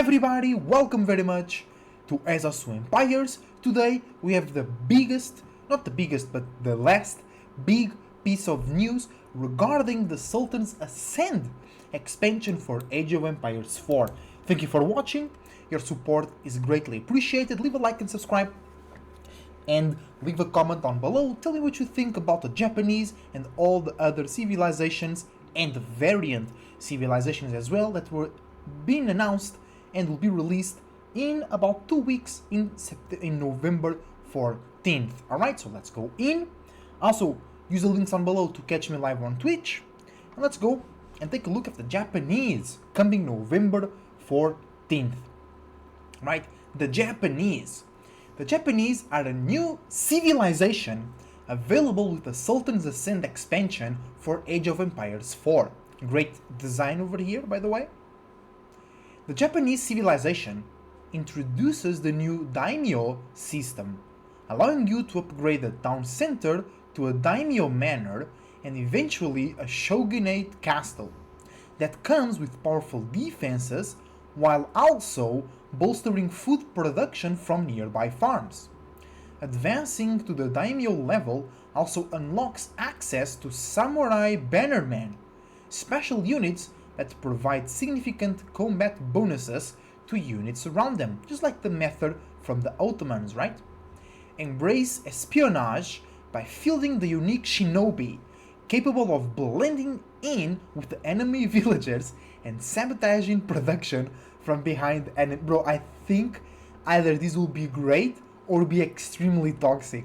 everybody, welcome very much to Ezosu Empires. Today we have the biggest, not the biggest, but the last big piece of news regarding the Sultan's Ascend expansion for Age of Empires 4. Thank you for watching, your support is greatly appreciated. Leave a like and subscribe, and leave a comment down below. Tell me what you think about the Japanese and all the other civilizations and variant civilizations as well that were being announced and will be released in about 2 weeks in November 14th. Alright, so let's go in. Also, use the links down below to catch me live on Twitch. And let's go and take a look at the Japanese coming November 14th. Right, the Japanese. The Japanese are a new civilization available with the Sultan's Ascend expansion for Age of Empires 4. Great design over here, by the way. The Japanese civilization introduces the new daimyo system, allowing you to upgrade the town center to a daimyo manor and eventually a shogunate castle that comes with powerful defenses while also bolstering food production from nearby farms. Advancing to the daimyo level also unlocks access to samurai bannermen, special units that provide significant combat bonuses to units around them, just like the method from the Ottomans, right? Embrace espionage by fielding the unique shinobi, capable of blending in with the enemy villagers and sabotaging production from behind. And bro, I think either this will be great or be extremely toxic.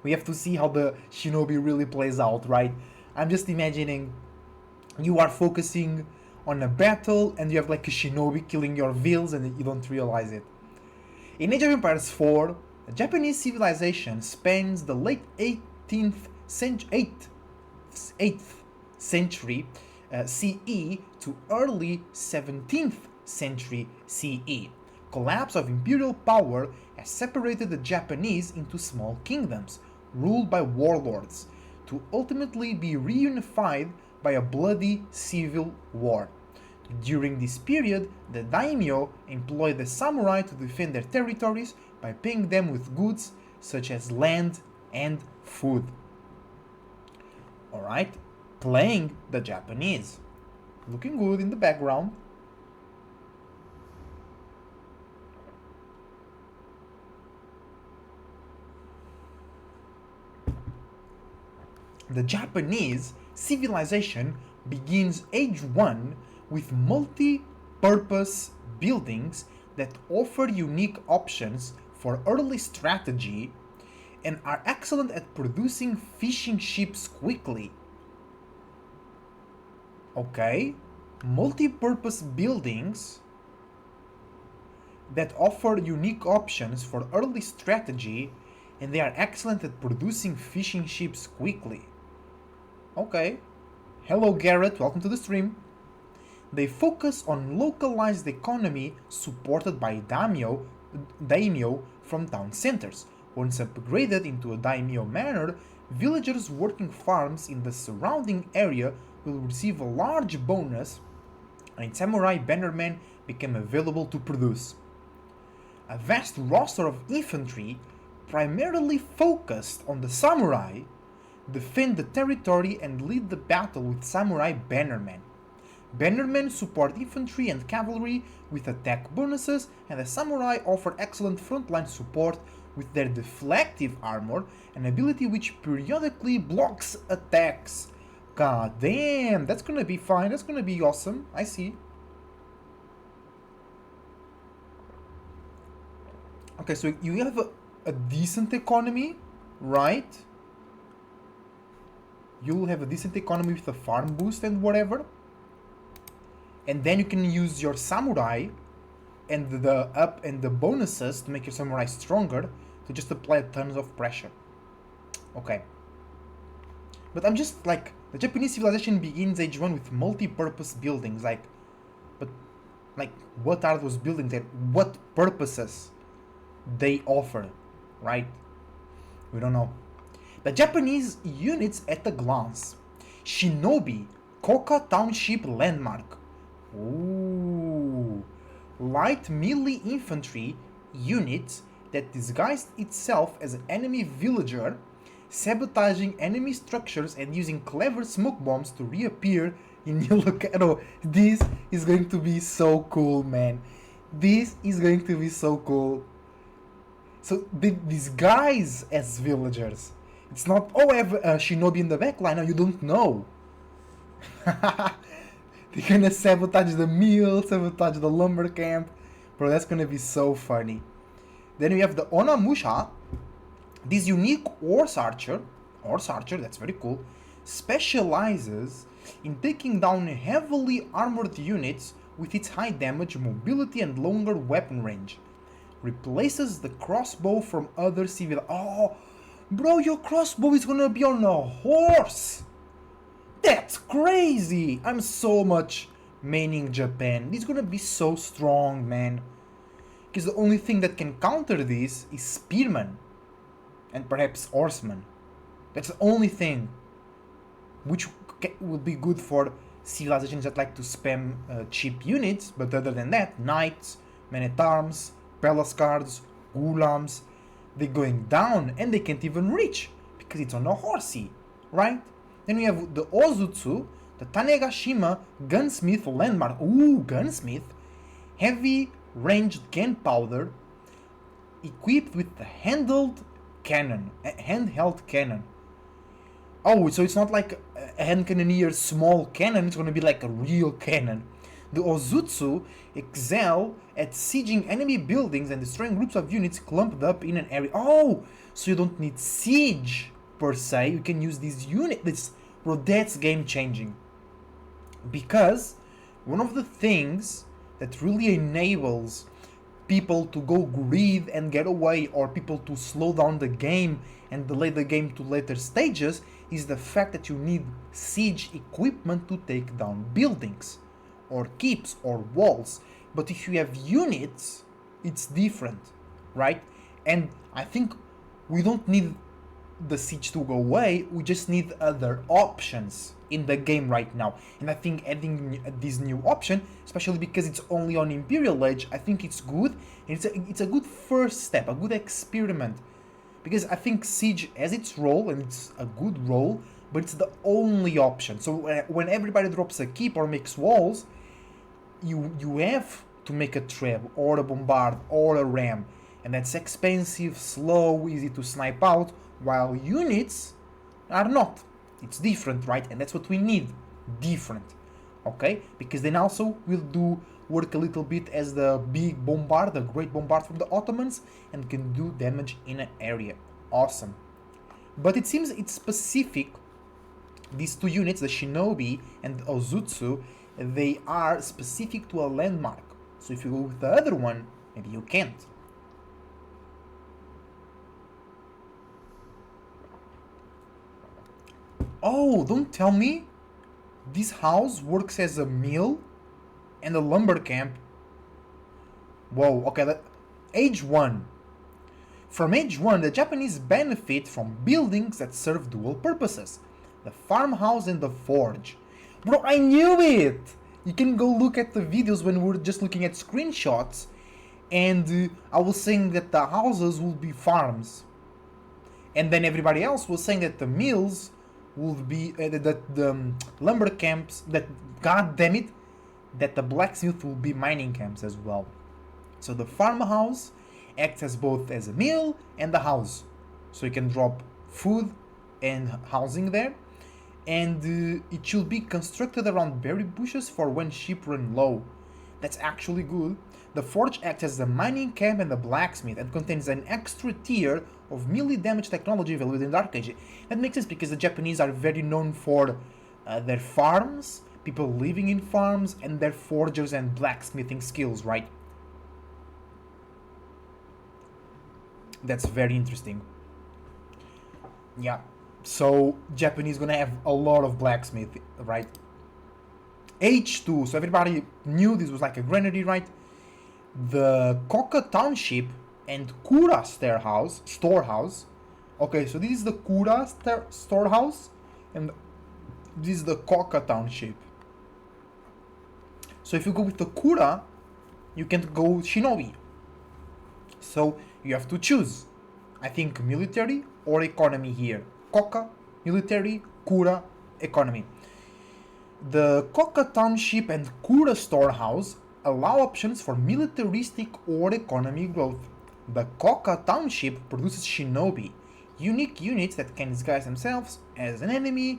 We have to see how the shinobi really plays out, right? I'm just imagining you are focusing on a battle and you have like a shinobi killing your vills and you don't realize it. In Age of Empires 4, the Japanese civilization spans the late 8th century CE to early 17th century CE. Collapse of imperial power has separated the Japanese into small kingdoms, ruled by warlords, to ultimately be reunified by a bloody civil war. During this period, the daimyo employed the samurai to defend their territories by paying them with goods such as land and food. Alright, playing the Japanese. Looking good in the background. The Japanese civilization begins Age 1 with multi-purpose buildings that offer unique options for early strategy and are excellent at producing fishing ships quickly. Okay, multi-purpose buildings that offer unique options for early strategy and they are excellent at producing fishing ships quickly. Okay, hello Garrett, welcome to the stream. They focus on localized economy supported by daimyo from town centers. Once upgraded into a daimyo manor, villagers working farms in the surrounding area will receive a large bonus and samurai bannermen become available to produce. A vast roster of infantry, primarily focused on the samurai, defend the territory and lead the battle with samurai bannermen. Bannermen support infantry and cavalry with attack bonuses, and the samurai offer excellent frontline support with their deflective armor, an ability which periodically blocks attacks. God damn, that's gonna be fine, that's gonna be awesome, I see. Okay, so you have a decent economy, right? You'll have a decent economy with a farm boost and whatever. And then you can use your samurai and the bonuses to make your samurai stronger to just apply tons of pressure. Okay. But I'm just like, the Japanese civilization begins Age 1 with multi-purpose buildings, but what are those buildings and what purposes they offer, right? We don't know. The Japanese units at a glance. Shinobi, Koka Township Landmark. Ooh, light melee infantry unit that disguised itself as an enemy villager, sabotaging enemy structures and using clever smoke bombs to reappear in new location. Oh, this is going to be so cool, man. This is going to be so cool. So they disguise as villagers. It's not, oh, I have a shinobi in the backline. No, you don't know. They're gonna sabotage the mill, sabotage the lumber camp. Bro, that's gonna be so funny. Then we have the Onamusha. This unique horse archer, that's very cool, specializes in taking down heavily armored units with its high damage, mobility, and longer weapon range. Replaces the crossbow from other civil. Oh, bro, your crossbow is gonna be on a horse! That's crazy! I'm so much maining Japan. This is gonna be so strong, man. Because the only thing that can counter this is spearmen. And perhaps horsemen. That's the only thing. Which will be good for civilizations that like to spam cheap units. But other than that, knights, men-at-arms, pelascards, gulams, they're going down and they can't even reach. Because it's on a horsey, right? Then we have the Ozutsu, the Tanegashima Gunsmith Landmark. Ooh, Gunsmith. Heavy ranged gunpowder equipped with the handheld cannon. Oh, so it's not like a hand cannoneer small cannon, it's gonna be like a real cannon. The Ozutsu excel at sieging enemy buildings and destroying groups of units clumped up in an area. Oh, so you don't need siege per se, you can use these units. Bro, that's game changing. Because one of the things that really enables people to go greed and get away, or people to slow down the game and delay the game to later stages, is the fact that you need siege equipment to take down buildings or keeps or walls. But if you have units, it's different, right? And I think we don't need the siege to go away, we just need other options in the game right now. And I think adding this new option, especially because it's only on Imperial Age, I think it's good. And it's a good first step, a good experiment. Because I think siege has its role, and it's a good role, but it's the only option. So when everybody drops a keep or makes walls, you have to make a trap or a bombard or a ram. And that's expensive, slow, easy to snipe out, while units are not. It's different, right? And that's what we need, different, okay? Because then also will do work a little bit as the big bombard, the great bombard from the Ottomans, and can do damage in an area. Awesome. But it seems it's specific, these two units, the Shinobi and the Ozutsu, they are specific to a landmark. So if you go with the other one, maybe you can't. Oh, don't tell me this house works as a mill and a lumber camp. Whoa, okay, Age 1. From Age 1, the Japanese benefit from buildings that serve dual purposes. The farmhouse and the forge. Bro, I knew it! You can go look at the videos when we're just looking at screenshots, and I was saying that the houses will be farms. And then everybody else was saying that the mills would be that the lumber camps, that, god damn it, that the blacksmith will be mining camps as well. So the farmhouse acts as both as a mill and a house, so you can drop food and housing there. And it should be constructed around berry bushes for when sheep run low. That's actually good. The forge acts as the mining camp and the blacksmith, and contains an extra tier of melee damage technology available in Dark Age. That makes sense because the Japanese are very known for their farms, people living in farms, and their forgers and blacksmithing skills, right? That's very interesting. Yeah, so Japanese gonna have a lot of blacksmith, right? H2, so everybody knew this was like a granary, right? The Koka Township and Kura storehouse. Okay, so this is the Kura storehouse, and this is the Koka Township. So if you go with the Kura, you can't go shinobi. So you have to choose. I think military or economy here. Koka, military, Kura, economy. The Koka Township and Kura Storehouse allow options for militaristic or economy growth. The Koka Township produces shinobi, unique units that can disguise themselves as an enemy,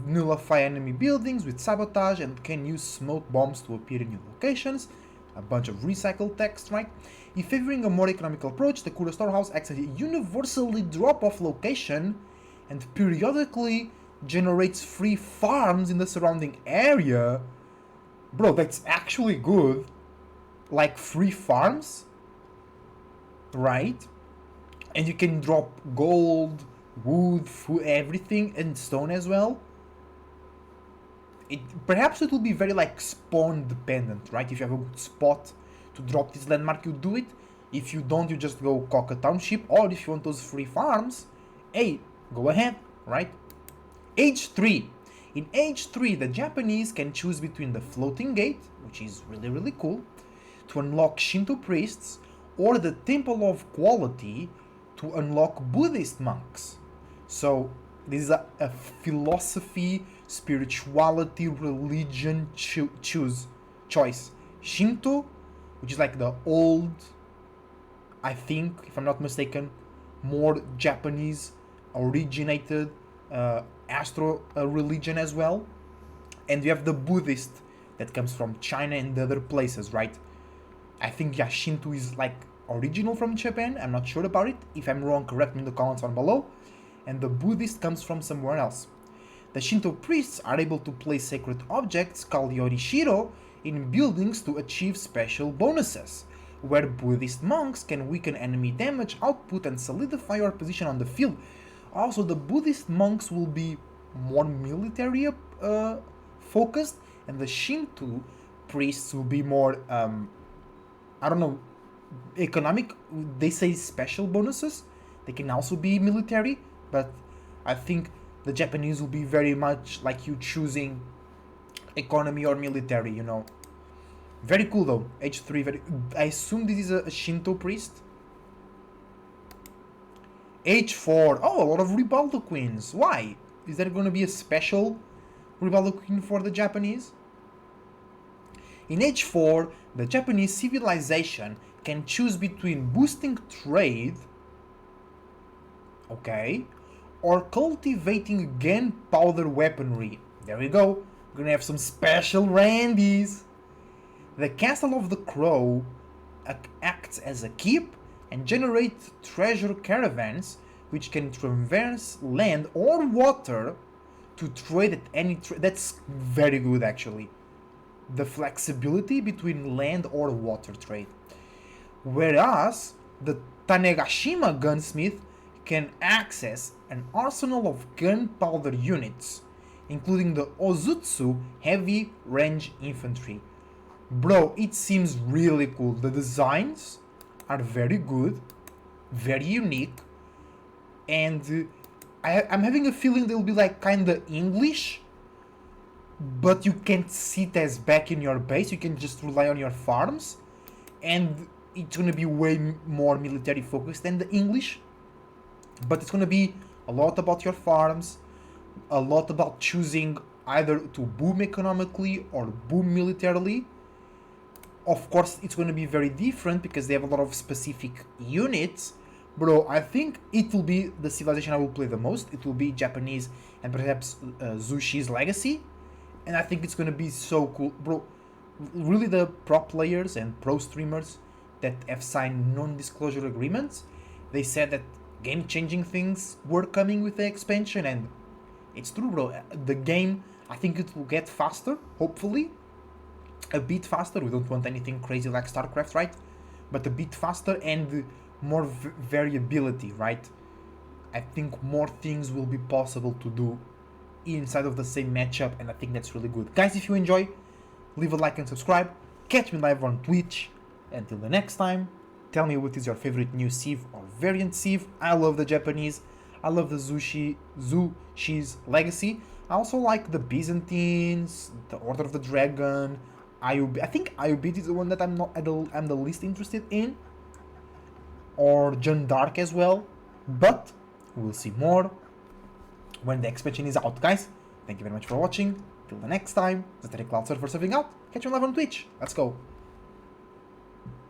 nullify enemy buildings with sabotage, and can use smoke bombs to appear in new locations. A bunch of recycled text, right? If favoring a more economical approach, the Kura Storehouse acts as a universally drop-off location and periodically generates free farms in the surrounding area. Bro, that's actually good. Like free farms, right? And you can drop gold, wood, food, everything, and stone as well. Perhaps it will be very like spawn dependent, right? If you have a good spot to drop this landmark, you do it. If you don't, you just go Koka Township, or if you want those free farms, hey, go ahead, right? Age 3. In Age 3, the Japanese can choose between the Floating Gate, which is really cool, to unlock Shinto priests, or the Temple of Quality to unlock Buddhist monks. So this is a philosophy, spirituality, religion choice. Shinto, which is like the old, I think, if I'm not mistaken, more Japanese originated astro religion as well. And you have the Buddhist that comes from China and other places, right? I think Shinto is like original from Japan. I'm not sure about it. If I'm wrong, correct me in the comments down below. And the Buddhist comes from somewhere else. The Shinto priests are able to place sacred objects called Yorishiro in buildings to achieve special bonuses, where Buddhist monks can weaken enemy damage output and solidify your position on the field. Also, the Buddhist monks will be more military focused, and the Shinto priests will be more, I don't know, economic. They say special bonuses. They can also be military, but I think the Japanese will be very much like you choosing economy or military, you know. Very cool though. Age 3, I assume this is a Shinto priest. Age 4. Oh, a lot of Ribaldo queens. Why? Is there going to be a special Ribaldo queen for the Japanese? In Age 4, the Japanese civilization can choose between boosting trade, okay, or cultivating gunpowder weaponry. There we go. We're gonna have some special Randys. The Castle of the Crow acts as a keep and generates treasure caravans which can traverse land or water to trade at any that's very good actually. The flexibility between land or water trade. Whereas the Tanegashima gunsmith can access an arsenal of gunpowder units, including the Ozutsu heavy range infantry. Bro, it seems really cool. The designs are very good, very unique, and I'm having a feeling they'll be like kinda English, but you can't sit as back in your base, you can just rely on your farms, and it's gonna be way more military focused than the English, but it's gonna be a lot about your farms, a lot about choosing either to boom economically or boom militarily. Of course, it's going to be very different because they have a lot of specific units. Bro, I think it will be the civilization I will play the most. It will be Japanese and perhaps Zushi's Legacy. And I think it's going to be so cool. Bro, really the pro players and pro streamers that have signed non-disclosure agreements, they said that game-changing things were coming with the expansion. And it's true, bro. The game, I think it will get faster, hopefully. A bit faster. We don't want anything crazy like StarCraft, right? But a bit faster and more variability, right? I think more things will be possible to do inside of the same matchup, and I think that's really good. Guys, if you enjoy, leave a like and subscribe. Catch me live on Twitch. Until the next time, tell me what is your favorite new Civ or variant Civ. I love the Japanese. I love the Zushi's Legacy. I also like the Byzantines, the Order of the Dragon, I think IUBT is the one that I'm the least interested in, or John Dark as well, but we'll see more when the expansion is out, guys. Thank you very much for watching. Till the next time, Zatari Cloud Surfer surfing out. Catch you live on Twitch. Let's go.